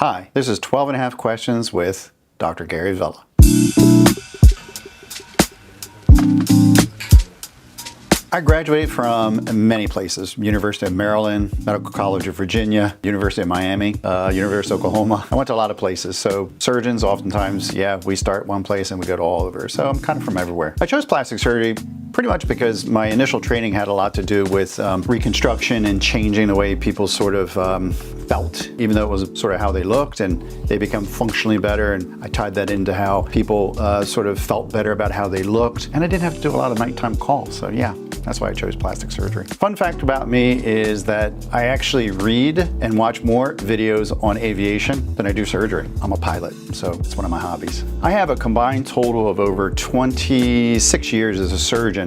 Hi, this is 12 and a half questions with Dr. Gary Vela. I graduated from many places: University of Maryland, Medical College of Virginia, University of Miami, University of Oklahoma. I went to a lot of places. So surgeons oftentimes, we start one place and we go to all over. So I'm kind of from everywhere. I chose plastic surgery pretty much because my initial training had a lot to do with reconstruction and changing the way people sort of felt, even though it was sort of how they looked, and they become functionally better. And I tied that into how people sort of felt better about how they looked. And I didn't have to do a lot of nighttime calls. So yeah, that's why I chose plastic surgery. Fun fact about me is that I actually read and watch more videos on aviation than I do surgery. I'm a pilot, so it's one of my hobbies. I have a combined total of over 26 years as a surgeon.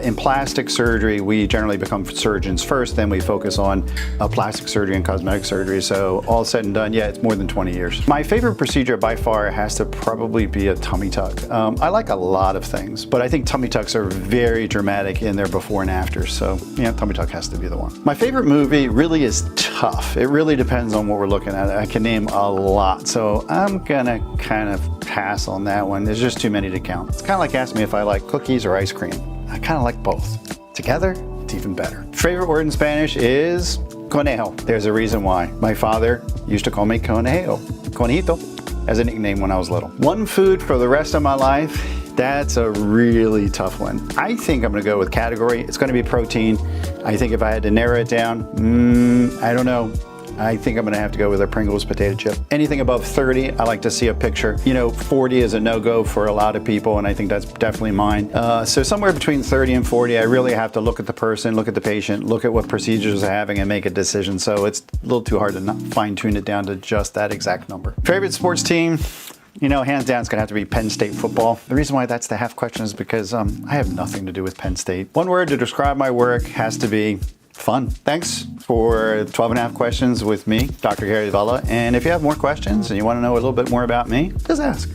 In plastic surgery, we generally become surgeons first, then we focus on plastic surgery and cosmetic surgery. So all said and done, it's more than 20 years. My favorite procedure by far has to probably be a tummy tuck. I like a lot of things, but I think tummy tucks are very dramatic in their before and after. So yeah, tummy tuck has to be the one. My favorite movie really is tough. It really depends on what we're looking at. I can name a lot, so I'm gonna kind of pass on that one. There's just too many to count. It's kind of like asking me if I like cookies or ice cream. I kind of like both. Together, it's even better. Favorite word in Spanish is conejo. There's a reason why. My father used to call me conejo, conejito, as a nickname when I was little. One food for the rest of my life. That's a really tough one. I think I'm gonna go with category. It's gonna be protein. I think if I had to narrow it down, I don't know. I think I'm gonna have to go with a Pringles potato chip. Anything above 30, I like to see a picture. 40 is a no-go for a lot of people, and I think that's definitely mine. So somewhere between 30 and 40, I really have to look at the person, look at the patient, look at what procedures they're having, and make a decision. So it's a little too hard to not fine-tune it down to just that exact number. Favorite sports team? Hands down, it's gonna have to be Penn State football. The reason why that's the half question is because I have nothing to do with Penn State. One word to describe my work has to be fun. Thanks for 12 and a half questions with me, Dr. Gary Vela. And if you have more questions and you wanna know a little bit more about me, just ask.